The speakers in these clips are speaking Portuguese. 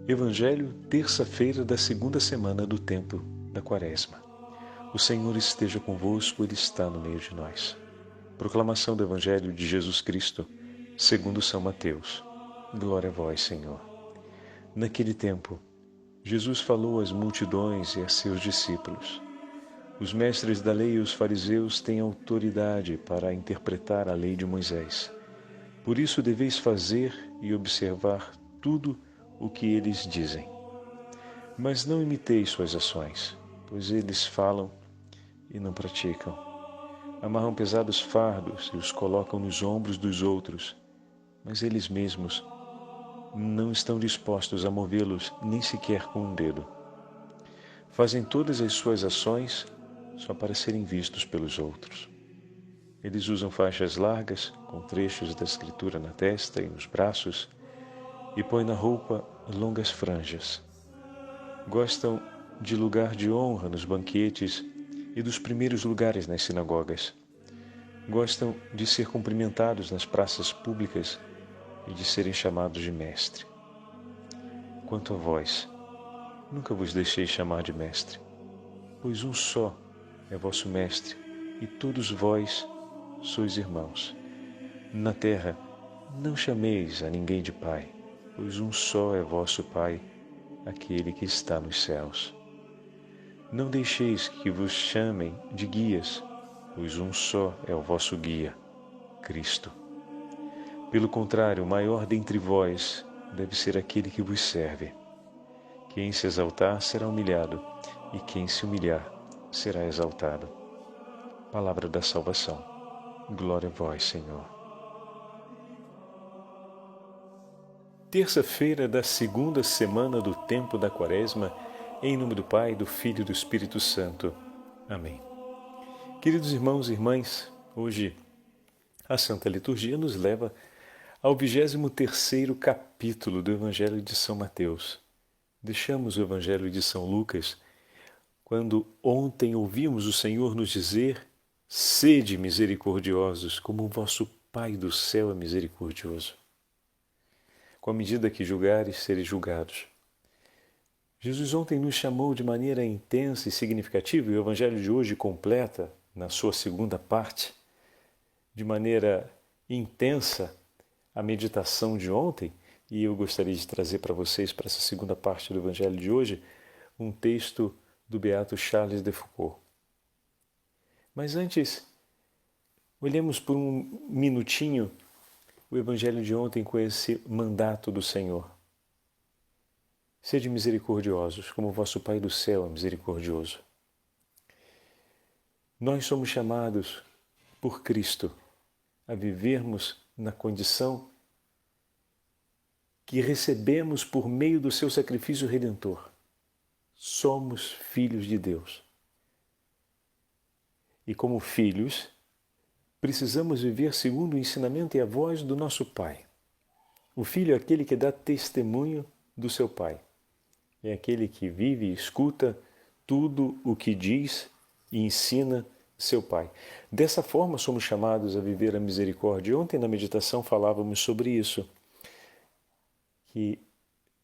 Evangelho, terça-feira da segunda semana do tempo da Quaresma. O Senhor esteja convosco, Ele está no meio de nós. Proclamação do Evangelho de Jesus Cristo, segundo São Mateus. Glória a vós, Senhor. Naquele tempo, Jesus falou às multidões e a seus discípulos. Os mestres da lei e os fariseus têm autoridade para interpretar a lei de Moisés. Por isso deveis fazer e observar tudo o que eles dizem. Mas não imiteis suas ações, pois eles falam e não praticam. Amarram pesados fardos e os colocam nos ombros dos outros, mas eles mesmos não estão dispostos a movê-los nem sequer com um dedo. Fazem todas as suas ações só para serem vistos pelos outros. Eles usam faixas largas, com trechos da Escritura na testa e nos braços, e põem na roupa longas franjas. Gostam de lugar de honra nos banquetes e dos primeiros lugares nas sinagogas. Gostam de ser cumprimentados nas praças públicas e de serem chamados de mestre. Quanto a vós, nunca vos deixei chamar de mestre, pois um só é vosso mestre, e todos vós sois irmãos. Na terra, não chameis a ninguém de pai, pois um só é vosso Pai, aquele que está nos céus. Não deixeis que vos chamem de guias, pois um só é o vosso guia, Cristo. Pelo contrário, o maior dentre vós deve ser aquele que vos serve. Quem se exaltar será humilhado, e quem se humilhar será exaltado. Palavra da salvação. Glória a vós, Senhor. Terça-feira da segunda semana do tempo da Quaresma, em nome do Pai, do Filho e do Espírito Santo. Amém. Queridos irmãos e irmãs, hoje a Santa Liturgia nos leva ao 23º capítulo do Evangelho de São Mateus. Deixamos o Evangelho de São Lucas, quando ontem ouvimos o Senhor nos dizer: sede misericordiosos, como o vosso Pai do céu é misericordioso. Com a medida que julgares, sereis julgados. Jesus ontem nos chamou de maneira intensa e significativa, e o Evangelho de hoje completa, na sua segunda parte, de maneira intensa, a meditação de ontem, e eu gostaria de trazer para vocês, para essa segunda parte do Evangelho de hoje, um texto do beato Charles de Foucauld. Mas antes, olhemos por um minutinho o Evangelho de ontem com esse mandato do Senhor. Sede misericordiosos, como o vosso Pai do céu é misericordioso. Nós somos chamados por Cristo a vivermos na condição que recebemos por meio do seu sacrifício redentor. Somos filhos de Deus. E como filhos, precisamos viver segundo o ensinamento e a voz do nosso Pai. O filho é aquele que dá testemunho do seu Pai. É aquele que vive e escuta tudo o que diz e ensina seu Pai. Dessa forma somos chamados a viver a misericórdia. Ontem na meditação falávamos sobre isso, que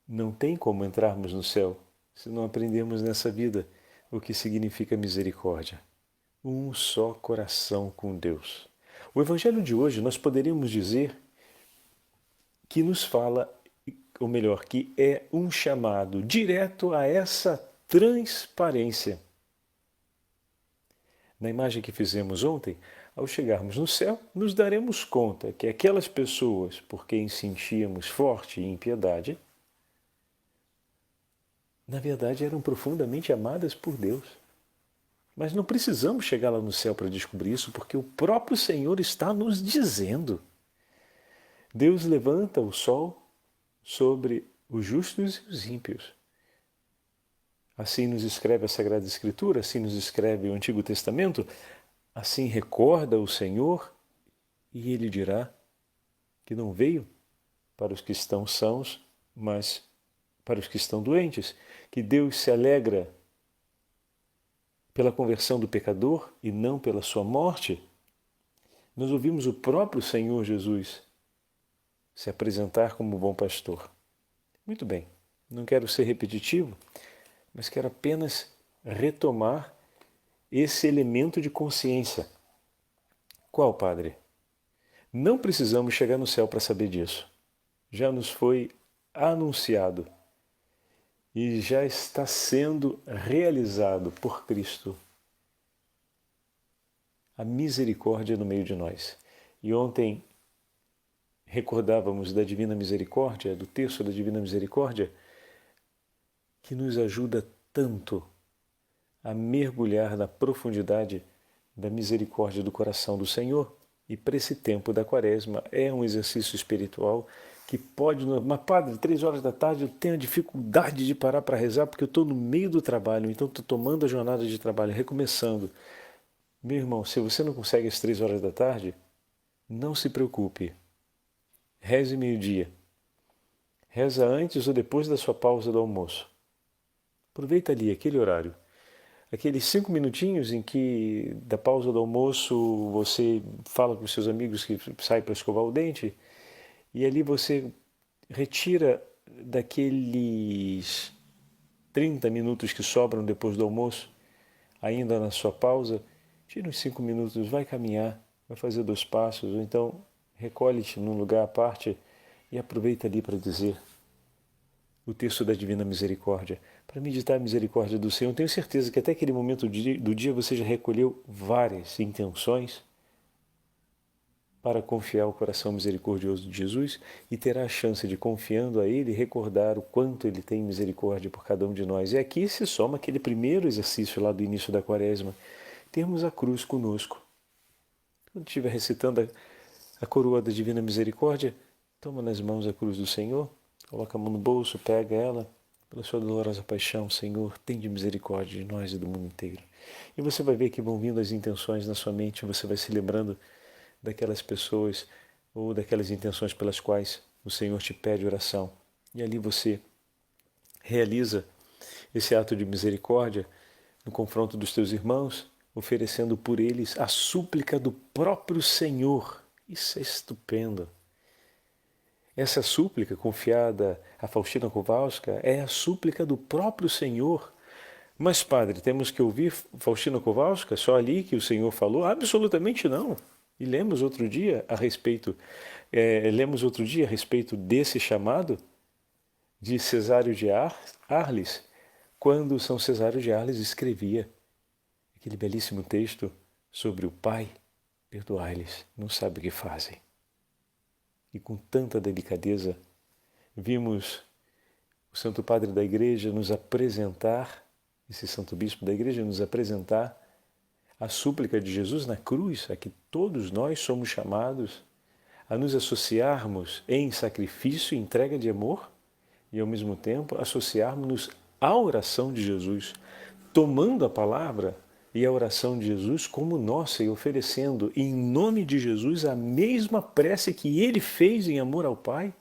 não tem como entrarmos no céu se não aprendermos nessa vida o que significa misericórdia. Um só coração com Deus. O Evangelho de hoje nós poderíamos dizer que nos fala, ou melhor, que é um chamado direto a essa transparência. Na imagem que fizemos ontem, ao chegarmos no céu, nos daremos conta que aquelas pessoas por quem sentíamos forte impiedade, na verdade eram profundamente amadas por Deus. Mas não precisamos chegar lá no céu para descobrir isso, porque o próprio Senhor está nos dizendo. Deus levanta o sol sobre os justos e os ímpios. Assim nos escreve a Sagrada Escritura, assim nos escreve o Antigo Testamento, assim recorda o Senhor, e Ele dirá que não veio para os que estão sãos, mas para os que estão doentes, que Deus se alegra pela conversão do pecador e não pela sua morte. Nós ouvimos o próprio Senhor Jesus se apresentar como bom pastor. Muito bem, não quero ser repetitivo, mas quero apenas retomar esse elemento de consciência. Qual, Padre? Não precisamos chegar no céu para saber disso. Já nos foi anunciado e já está sendo realizado por Cristo a misericórdia no meio de nós. E ontem recordávamos da Divina Misericórdia, do texto da Divina Misericórdia, que nos ajuda tanto a mergulhar na profundidade da misericórdia do coração do Senhor. E para esse tempo da Quaresma é um exercício espiritual que pode... Mas, Padre, 3 horas da tarde eu tenho a dificuldade de parar para rezar porque eu estou no meio do trabalho, então estou tomando a jornada de trabalho, recomeçando. Meu irmão, se você não consegue às 3 horas da tarde, não se preocupe. Reze meio-dia. Reza antes ou depois da sua pausa do almoço. Aproveita ali aquele horário. Aqueles 5 minutinhos em que, da pausa do almoço, você fala com os seus amigos que saem para escovar o dente, e ali você retira daqueles 30 minutos que sobram depois do almoço, ainda na sua pausa, tira uns 5 minutos, vai caminhar, vai fazer 2 passos, ou então recolhe-te num lugar à parte e aproveita ali para dizer o texto da Divina Misericórdia, para meditar a misericórdia do Senhor. Tenho certeza que até aquele momento do dia você já recolheu várias intenções para confiar o coração misericordioso de Jesus e terá a chance de, confiando a Ele, recordar o quanto Ele tem misericórdia por cada um de nós. E aqui se soma aquele primeiro exercício lá do início da Quaresma, termos a cruz conosco. Quando estiver recitando a coroa da Divina Misericórdia, toma nas mãos a cruz do Senhor, coloca a mão no bolso, pega ela, pela sua dolorosa paixão, Senhor, tende misericórdia de nós e do mundo inteiro. E você vai ver que vão vindo as intenções na sua mente, você vai se lembrando daquelas pessoas ou daquelas intenções pelas quais o Senhor te pede oração. E ali você realiza esse ato de misericórdia no confronto dos teus irmãos, oferecendo por eles a súplica do próprio Senhor. Isso é estupendo. Essa súplica confiada a Faustina Kowalska é a súplica do próprio Senhor. Mas, Padre, temos que ouvir Faustina Kowalska? Só ali que o Senhor falou? Absolutamente não. E lemos outro dia a respeito desse chamado de Cesário de Arles, quando São Cesário de Arles escrevia aquele belíssimo texto sobre o Pai, perdoai-lhes, não sabe o que fazem. E com tanta delicadeza vimos o Santo Padre da Igreja nos apresentar, esse Santo Bispo da Igreja nos apresentar a súplica de Jesus na cruz, a que todos nós somos chamados a nos associarmos em sacrifício e entrega de amor e, ao mesmo tempo, associarmos-nos à oração de Jesus, tomando a palavra e a oração de Jesus como nossa e oferecendo em nome de Jesus a mesma prece que ele fez em amor ao Pai,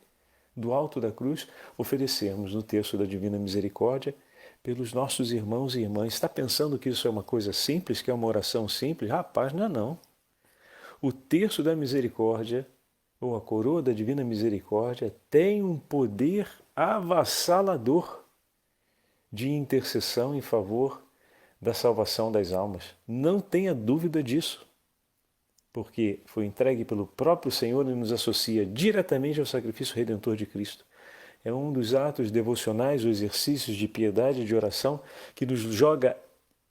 do alto da cruz, oferecermos no texto da Divina Misericórdia pelos nossos irmãos e irmãs. Está pensando que isso é uma coisa simples, que é uma oração simples? Rapaz, não é não. O terço da misericórdia, ou a coroa da Divina Misericórdia, tem um poder avassalador de intercessão em favor da salvação das almas. Não tenha dúvida disso, porque foi entregue pelo próprio Senhor e nos associa diretamente ao sacrifício redentor de Cristo. É um dos atos devocionais, ou exercícios de piedade e de oração, que nos joga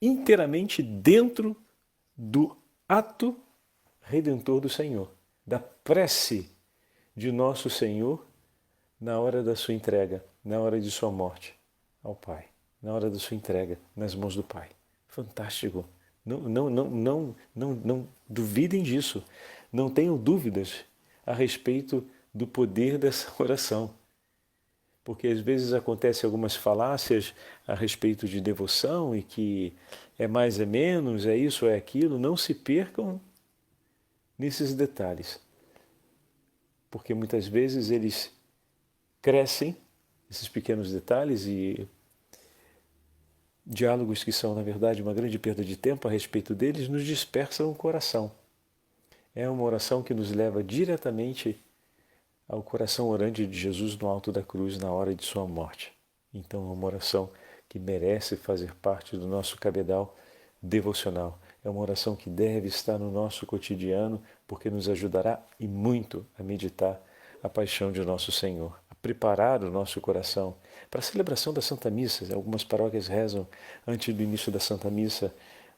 inteiramente dentro do ato redentor do Senhor, da prece de nosso Senhor na hora da sua entrega, na hora de sua morte ao Pai, na hora da sua entrega nas mãos do Pai. Fantástico. Não duvidem disso. Não tenham dúvidas a respeito do poder dessa oração. Porque às vezes acontecem algumas falácias a respeito de devoção e que é mais é menos, é isso, é aquilo. Não se percam nesses detalhes. Porque muitas vezes eles crescem, esses pequenos detalhes, e diálogos que são, na verdade, uma grande perda de tempo a respeito deles, nos dispersam o coração. É uma oração que nos leva diretamente ao coração orante de Jesus no alto da cruz, na hora de sua morte. Então é uma oração que merece fazer parte do nosso cabedal devocional. É uma oração que deve estar no nosso cotidiano, porque nos ajudará e muito a meditar a paixão de nosso Senhor, a preparar o nosso coração para a celebração da Santa Missa. Algumas paróquias rezam antes do início da Santa Missa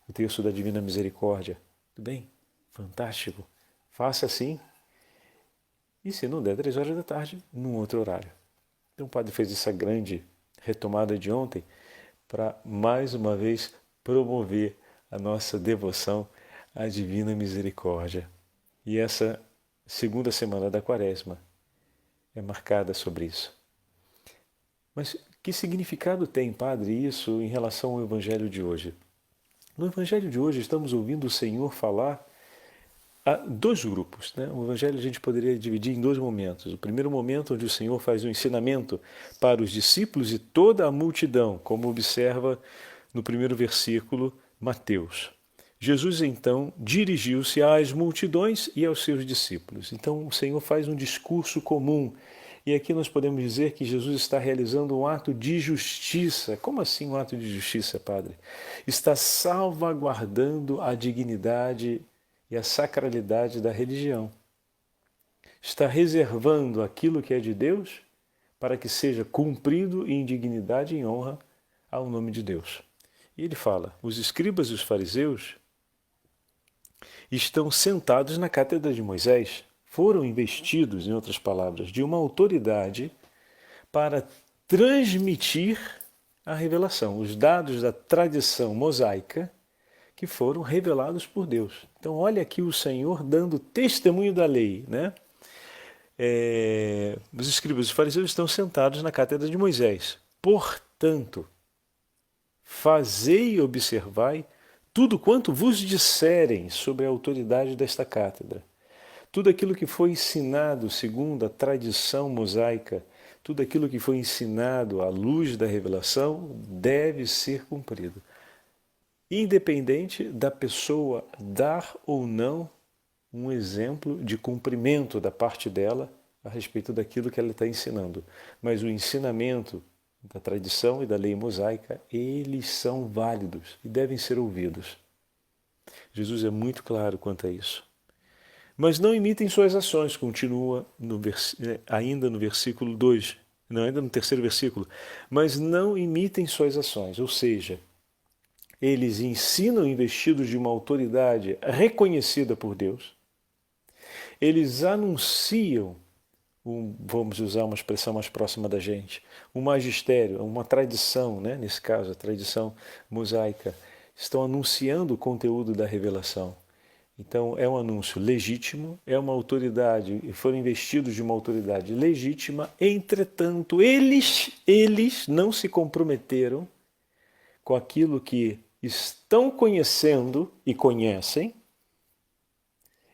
o texto da Divina Misericórdia. Tudo bem? Fantástico. Faça assim. E se não der 3 horas da tarde, num outro horário. Então o padre fez essa grande retomada de ontem para mais uma vez promover a nossa devoção à Divina Misericórdia. E essa segunda semana da Quaresma é marcada sobre isso. Mas que significado tem, padre, isso em relação ao Evangelho de hoje? No Evangelho de hoje estamos ouvindo o Senhor falar a dois grupos, né? O Evangelho a gente poderia dividir em 2 momentos. O primeiro momento onde o Senhor faz um ensinamento para os discípulos e toda a multidão, como observa no primeiro versículo, Mateus. Jesus então dirigiu-se às multidões e aos seus discípulos. Então o Senhor faz um discurso comum. E aqui nós podemos dizer que Jesus está realizando um ato de justiça. Como assim um ato de justiça, padre? Está salvaguardando a dignidade e a sacralidade da religião. Está reservando aquilo que é de Deus para que seja cumprido em dignidade e em honra ao nome de Deus. E ele fala, os escribas e os fariseus estão sentados na cátedra de Moisés, foram investidos, em outras palavras, de uma autoridade para transmitir a revelação, os dados da tradição mosaica que foram revelados por Deus. Então olha aqui o Senhor dando testemunho da lei, né? Os escribas e os fariseus estão sentados na cátedra de Moisés. Portanto, fazei e observai tudo quanto vos disserem sobre a autoridade desta cátedra. Tudo aquilo que foi ensinado segundo a tradição mosaica, tudo aquilo que foi ensinado à luz da revelação deve ser cumprido. Independente da pessoa dar ou não um exemplo de cumprimento da parte dela a respeito daquilo que ela está ensinando. Mas o ensinamento da tradição e da lei mosaica, eles são válidos e devem ser ouvidos. Jesus é muito claro quanto a isso. Mas não imitem suas ações, continua ainda no versículo 2, não, ainda no terceiro versículo, mas não imitem suas ações, ou seja, eles ensinam investidos de uma autoridade reconhecida por Deus, eles anunciam, vamos usar uma expressão mais próxima da gente, um magistério, uma tradição, né? Nesse caso a tradição mosaica, estão anunciando o conteúdo da revelação. Então é um anúncio legítimo, é uma autoridade, e foram investidos de uma autoridade legítima, entretanto eles não se comprometeram com aquilo que estão conhecendo e conhecem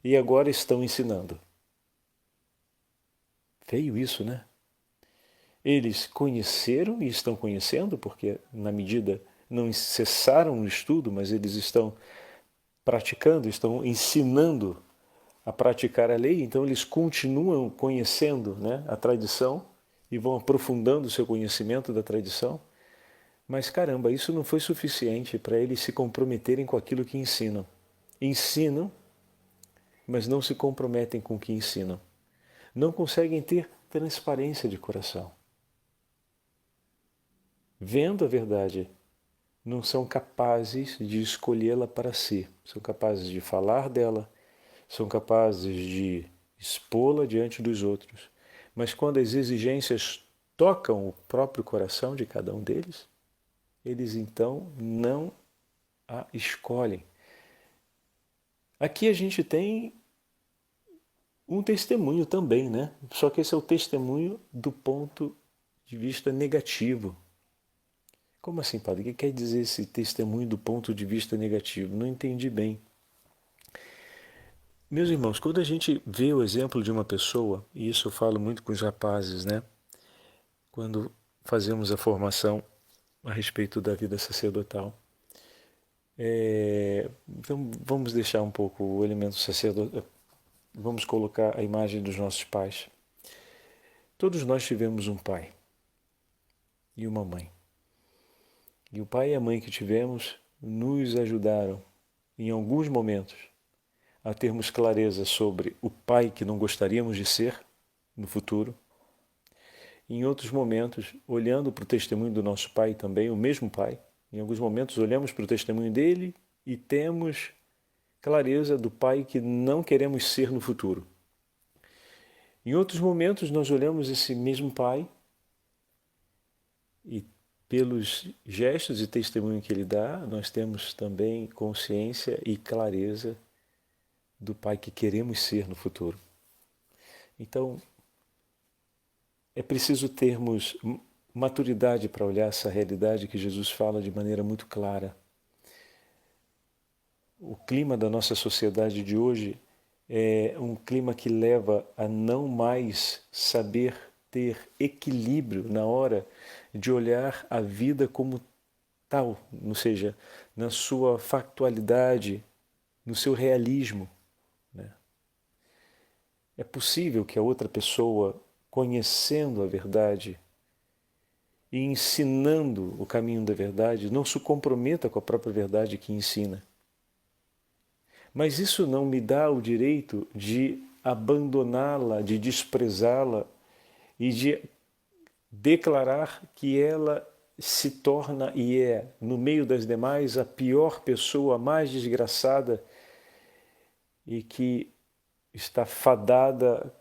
e agora estão ensinando. Feio isso, né? Eles conheceram e estão conhecendo, porque na medida não cessaram no estudo, mas eles estão praticando, estão ensinando a praticar a lei, então eles continuam conhecendo, né, a tradição e vão aprofundando o seu conhecimento da tradição. Mas caramba, isso não foi suficiente para eles se comprometerem com aquilo que ensinam. Ensinam, mas não se comprometem com o que ensinam. Não conseguem ter transparência de coração. Vendo a verdade, não são capazes de escolhê-la para si. São capazes de falar dela, são capazes de expô-la diante dos outros. Mas quando as exigências tocam o próprio coração de cada um deles, eles então não a escolhem. Aqui a gente tem um testemunho também, né? Só que esse é o testemunho do ponto de vista negativo. Como assim, padre? O que quer dizer esse testemunho do ponto de vista negativo? Não entendi bem. Meus irmãos, quando a gente vê o exemplo de uma pessoa, e isso eu falo muito com os rapazes, né? Quando fazemos a formação a respeito da vida sacerdotal. Então vamos deixar um pouco o elemento sacerdotal, vamos colocar a imagem dos nossos pais. Todos nós tivemos um pai. e uma mãe. E o pai e a mãe que tivemos nos ajudaram, em alguns momentos, a termos clareza sobre o pai que não gostaríamos de ser no futuro. Em outros momentos, olhando para o testemunho do nosso pai também, o mesmo pai, em alguns momentos olhamos para o testemunho dele e temos clareza do pai que não queremos ser no futuro. Em outros momentos, nós olhamos esse mesmo pai e pelos gestos e testemunho que ele dá, nós temos também consciência e clareza do pai que queremos ser no futuro. Então, é preciso termos maturidade para olhar essa realidade que Jesus fala de maneira muito clara. O clima da nossa sociedade de hoje é um clima que leva a não mais saber ter equilíbrio na hora de olhar a vida como tal, ou seja, na sua factualidade, no seu realismo. É possível que a outra pessoa, conhecendo a verdade e ensinando o caminho da verdade, não se comprometa com a própria verdade que ensina. Mas isso não me dá o direito de abandoná-la, de desprezá-la e de declarar que ela se torna e é, no meio das demais, a pior pessoa, a mais desgraçada e que está fadada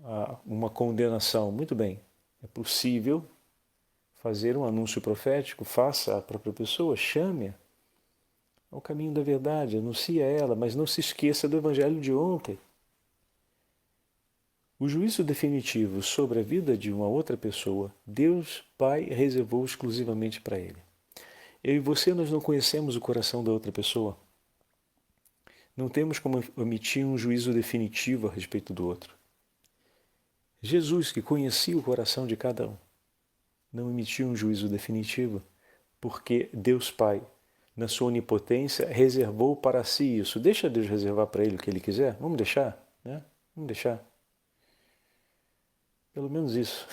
a uma condenação. Muito bem, é possível fazer um anúncio profético, faça a própria pessoa, chame-a ao caminho da verdade, anuncie a ela, mas não se esqueça do evangelho de ontem. O juízo definitivo sobre a vida de uma outra pessoa, Deus Pai reservou exclusivamente para ele. Eu e você, nós não conhecemos o coração da outra pessoa. Não temos como emitir um juízo definitivo a respeito do outro. Jesus, que conhecia o coração de cada um, não emitiu um juízo definitivo, porque Deus Pai, na sua onipotência, reservou para si isso. Deixa Deus reservar para ele o que ele quiser? Vamos deixar, né? Vamos deixar. Pelo menos isso.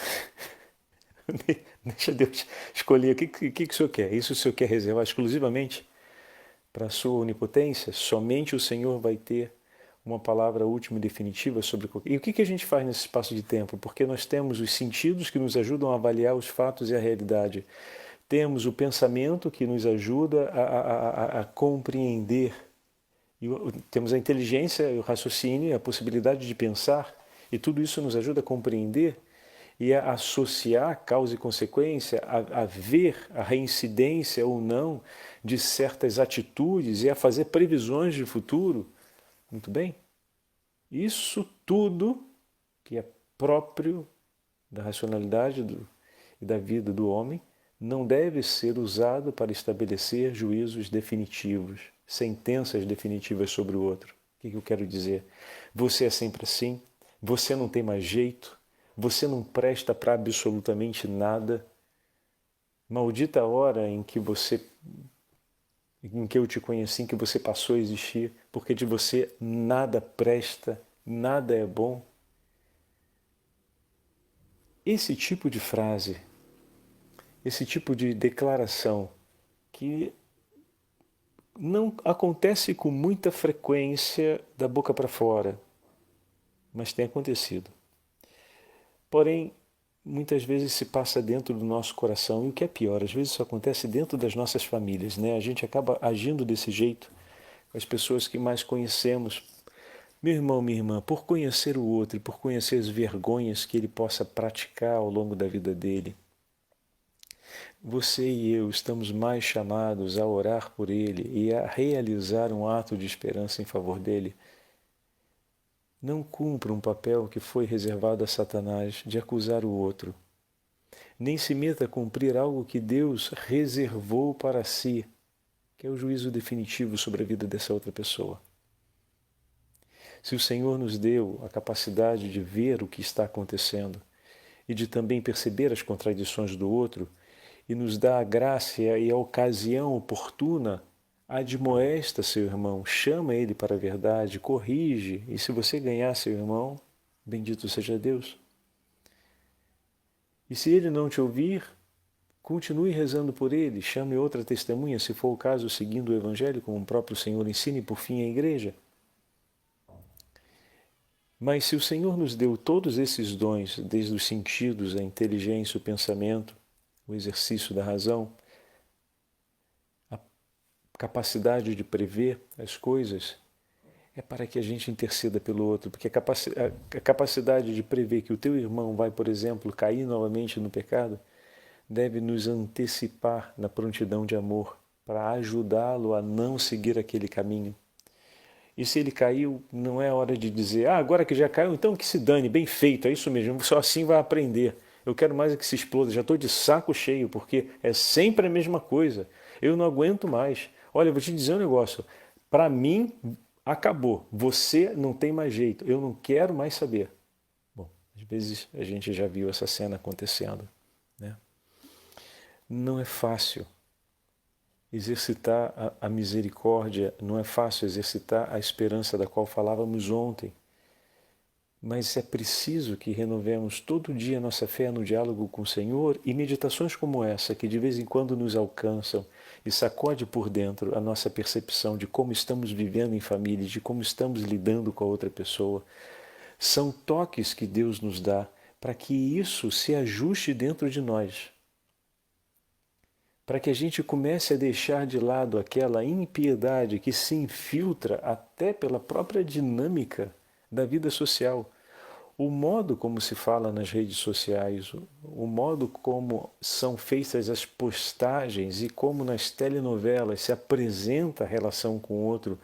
Deixa Deus escolher o que o Senhor quer. Isso o Senhor quer reservar exclusivamente para a sua onipotência? Somente o Senhor vai ter uma palavra última e definitiva sobre... E o que a gente faz nesse espaço de tempo? Porque nós temos os sentidos que nos ajudam a avaliar os fatos e a realidade. Temos o pensamento que nos ajuda a compreender. E temos a inteligência, o raciocínio, a possibilidade de pensar. E tudo isso nos ajuda a compreender e a associar causa e consequência, a ver a reincidência ou não de certas atitudes e a fazer previsões de futuro. Muito bem? Isso tudo que é próprio da racionalidade e da vida do homem não deve ser usado para estabelecer juízos definitivos, sentenças definitivas sobre o outro. O que eu quero dizer? Você é sempre assim, você não tem mais jeito, você não presta para absolutamente nada. Maldita a hora em que eu te conheci, em que você passou a existir, porque de você nada presta, nada é bom. Esse tipo de frase, esse tipo de declaração que não acontece com muita frequência da boca para fora, mas tem acontecido. Porém, muitas vezes se passa dentro do nosso coração, e o que é pior, às vezes isso acontece dentro das nossas famílias, né? A gente acaba agindo desse jeito com as pessoas que mais conhecemos. Meu irmão, minha irmã, por conhecer o outro e por conhecer as vergonhas que ele possa praticar ao longo da vida dele, você e eu estamos mais chamados a orar por ele e a realizar um ato de esperança em favor dele. Não cumpra um papel que foi reservado a Satanás de acusar o outro. Nem se meta a cumprir algo que Deus reservou para si, que é o juízo definitivo sobre a vida dessa outra pessoa. Se o Senhor nos deu a capacidade de ver o que está acontecendo e de também perceber as contradições do outro, e nos dá a graça e a ocasião oportuna, admoesta seu irmão, chama ele para a verdade, corrige, e se você ganhar seu irmão, bendito seja Deus. E se ele não te ouvir, Continue rezando por ele, chame outra testemunha, se for o caso, seguindo o Evangelho, como o próprio Senhor ensina, e por fim a Igreja. Mas se o Senhor nos deu todos esses dons, desde os sentidos, a inteligência, o pensamento, o exercício da razão, a capacidade de prever as coisas, é para que a gente interceda pelo outro, porque a capacidade de prever que o teu irmão vai, por exemplo, cair novamente no pecado, deve nos antecipar na prontidão de amor para ajudá-lo a não seguir aquele caminho. E se ele caiu, não é hora de dizer, agora que já caiu, então que se dane, bem feito, é isso mesmo, só assim vai aprender. Eu quero mais é que se exploda, já estou de saco cheio, porque é sempre a mesma coisa. Eu não aguento mais. Olha, eu vou te dizer um negócio, para mim, acabou, você não tem mais jeito, eu não quero mais saber. Bom, às vezes a gente já viu essa cena acontecendo, né? Não é fácil exercitar a misericórdia, não é fácil exercitar a esperança da qual falávamos ontem, mas é preciso que renovemos todo dia nossa fé no diálogo com o Senhor e meditações como essa, que de vez em quando nos alcançam e sacode por dentro a nossa percepção de como estamos vivendo em família, de como estamos lidando com a outra pessoa. São toques que Deus nos dá para que isso se ajuste dentro de nós, para que a gente comece a deixar de lado aquela impiedade que se infiltra até pela própria dinâmica da vida social. O modo como se fala nas redes sociais, o modo como são feitas as postagens e como nas telenovelas se apresenta a relação com o outro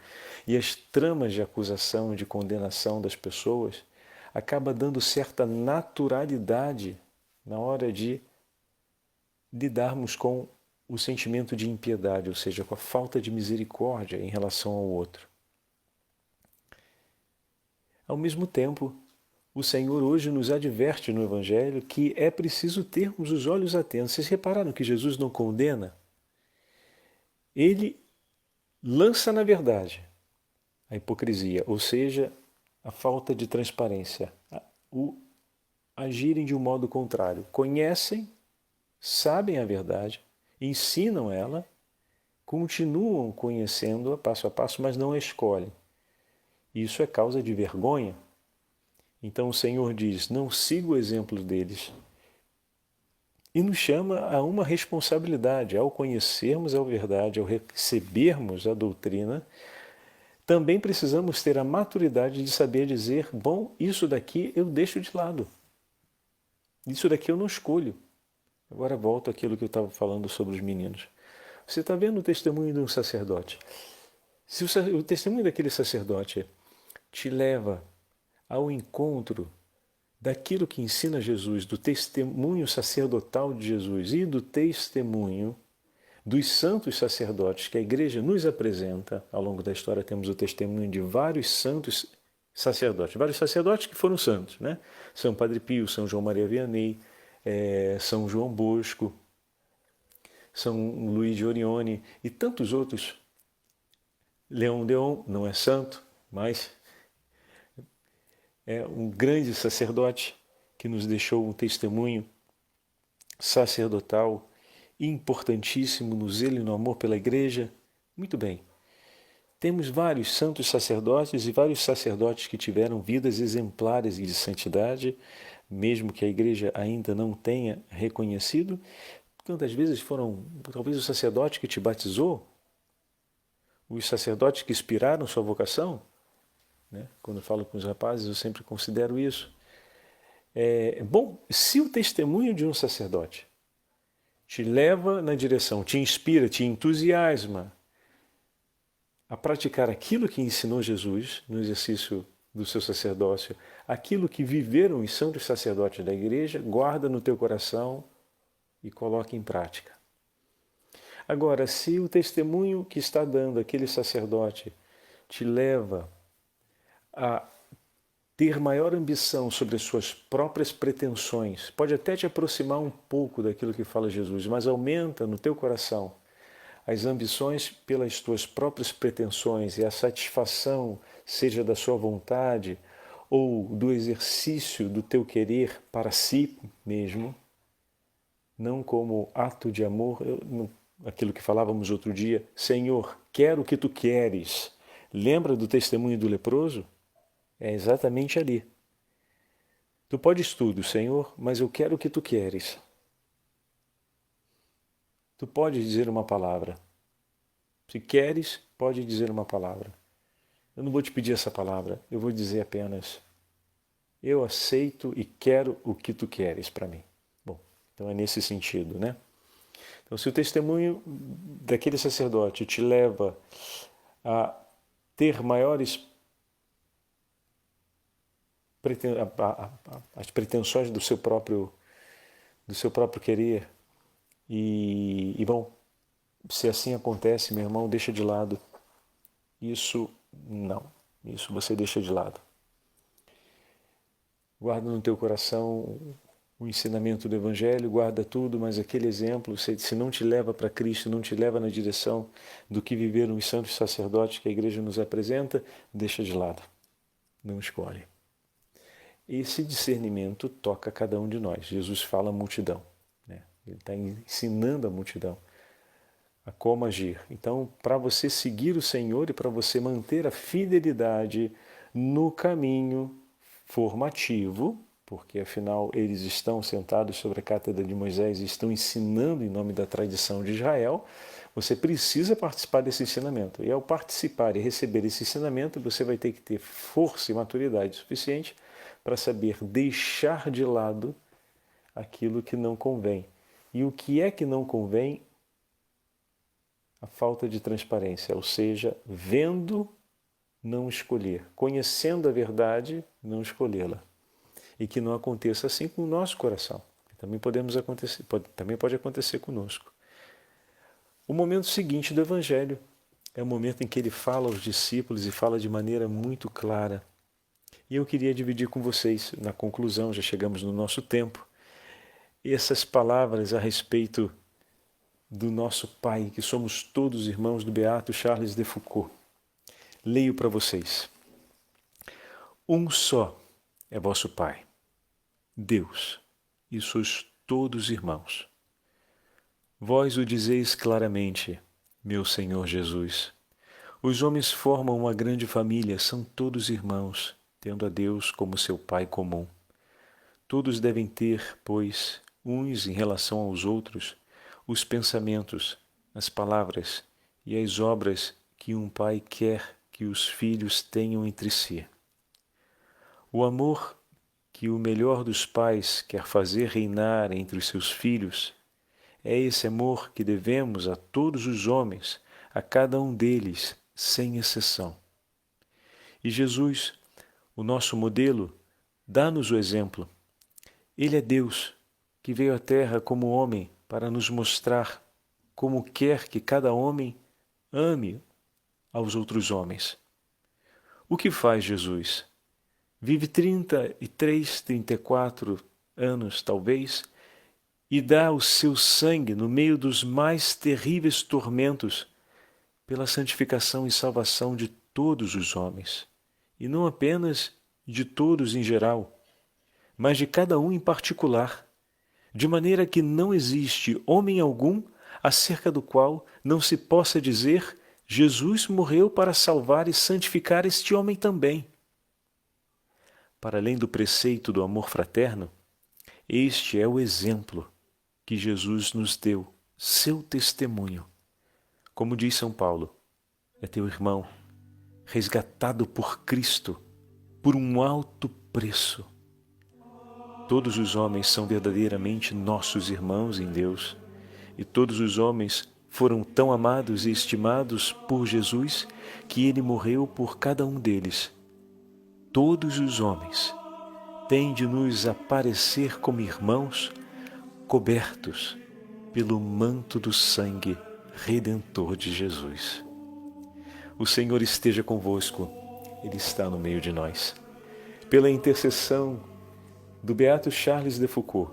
e as tramas de acusação e de condenação das pessoas, acaba dando certa naturalidade na hora de lidarmos com o sentimento de impiedade, ou seja, com a falta de misericórdia em relação ao outro. Ao mesmo tempo, o Senhor hoje nos adverte no Evangelho que é preciso termos os olhos atentos. Vocês repararam que Jesus não condena? Ele lança na verdade a hipocrisia, ou seja, a falta de transparência, o agirem de um modo contrário. Conhecem, sabem a verdade, ensinam ela, continuam conhecendo-a passo a passo, mas não a escolhem. Isso é causa de vergonha. Então o Senhor diz, não siga o exemplo deles. E nos chama a uma responsabilidade, ao conhecermos a verdade, ao recebermos a doutrina, também precisamos ter a maturidade de saber dizer, bom, isso daqui eu deixo de lado. Isso daqui eu não escolho. Agora volto àquilo que eu estava falando sobre os meninos. Você está vendo o testemunho de um sacerdote. Se o testemunho daquele sacerdote te leva ao encontro daquilo que ensina Jesus, do testemunho sacerdotal de Jesus e do testemunho dos santos sacerdotes que a Igreja nos apresenta, ao longo da história temos o testemunho de vários santos sacerdotes que foram santos, né? São Padre Pio, São João Maria Vianney, São João Bosco, São Luís de Orione e tantos outros. Leão Deon não é santo, mas é um grande sacerdote que nos deixou um testemunho sacerdotal importantíssimo no zelo e no amor pela Igreja. Muito bem. Temos vários santos sacerdotes e vários sacerdotes que tiveram vidas exemplares de santidade, mesmo que a Igreja ainda não tenha reconhecido. Quantas vezes foram, talvez, o sacerdote que te batizou, os sacerdotes que inspiraram sua vocação, né? Quando eu falo com os rapazes, eu sempre considero isso. Bom, se o testemunho de um sacerdote te leva na direção, te inspira, te entusiasma a praticar aquilo que ensinou Jesus no exercício do seu sacerdócio, aquilo que viveram os santos sacerdotes da Igreja, guarda no teu coração e coloca em prática. Agora, se o testemunho que está dando aquele sacerdote te leva a ter maior ambição sobre as suas próprias pretensões, pode até te aproximar um pouco daquilo que fala Jesus, mas aumenta no teu coração as ambições pelas tuas próprias pretensões e a satisfação, seja da sua vontade ou do exercício do teu querer para si mesmo, não como ato de amor, aquilo que falávamos outro dia, Senhor, quero o que tu queres. Lembra do testemunho do leproso? É exatamente ali. Tu podes tudo, Senhor, mas eu quero o que tu queres. Tu podes dizer uma palavra. Se queres, pode dizer uma palavra. Eu não vou te pedir essa palavra, eu vou dizer apenas: eu aceito e quero o que tu queres para mim. Bom, então é nesse sentido, né? Então, se o testemunho daquele sacerdote te leva a ter maiores as pretensões do seu próprio querer, e bom, se assim acontece, meu irmão, deixa de lado. Isso você deixa de lado. Guarda no teu coração o ensinamento do Evangelho, guarda tudo, mas aquele exemplo, se não te leva para Cristo, não te leva na direção do que viveram os santos sacerdotes que a Igreja nos apresenta, deixa de lado. Não escolhe. Esse discernimento toca cada um de nós. Jesus fala à multidão, né? Ele está ensinando a multidão a como agir. Então, para você seguir o Senhor e para você manter a fidelidade no caminho formativo, porque afinal eles estão sentados sobre a cátedra de Moisés e estão ensinando em nome da tradição de Israel, você precisa participar desse ensinamento. E ao participar e receber esse ensinamento, você vai ter que ter força e maturidade suficiente para saber deixar de lado aquilo que não convém. E o que é que não convém? A falta de transparência, ou seja, vendo, não escolher, conhecendo a verdade, não escolhê-la. E que não aconteça assim com o nosso coração. Também pode acontecer conosco. O momento seguinte do Evangelho é o momento em que ele fala aos discípulos e fala de maneira muito clara. E eu queria dividir com vocês, na conclusão, já chegamos no nosso tempo, essas palavras a respeito do nosso Pai, que somos todos irmãos do beato Charles de Foucauld. Leio para vocês. Um só é vosso Pai, Deus, e sois todos irmãos. Vós o dizeis claramente, meu Senhor Jesus. Os homens formam uma grande família, são todos irmãos, tendo a Deus como seu Pai comum. Todos devem ter, pois, uns em relação aos outros, os pensamentos, as palavras e as obras que um pai quer que os filhos tenham entre si. O amor que o melhor dos pais quer fazer reinar entre os seus filhos é esse amor que devemos a todos os homens, a cada um deles, sem exceção. E Jesus, o nosso modelo, dá-nos o exemplo. Ele é Deus, que veio à Terra como homem para nos mostrar como quer que cada homem ame aos outros homens. O que faz Jesus? Vive 33, 34 anos, talvez, e dá o seu sangue no meio dos mais terríveis tormentos pela santificação e salvação de todos os homens, e não apenas de todos em geral, mas de cada um em particular, de maneira que não existe homem algum acerca do qual não se possa dizer: Jesus morreu para salvar e santificar este homem também. Para além do preceito do amor fraterno, este é o exemplo que Jesus nos deu, seu testemunho. Como diz São Paulo, é teu irmão, resgatado por Cristo, por um alto preço. Todos os homens são verdadeiramente nossos irmãos em Deus, e todos os homens foram tão amados e estimados por Jesus que ele morreu por cada um deles. Todos os homens têm de nos aparecer como irmãos cobertos pelo manto do sangue redentor de Jesus. O Senhor esteja convosco, Ele está no meio de nós. Pela intercessão do beato Charles de Foucauld,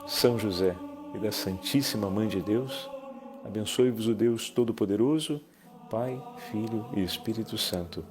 São José e da Santíssima Mãe de Deus, abençoe-vos o Deus Todo-Poderoso, Pai, Filho e Espírito Santo.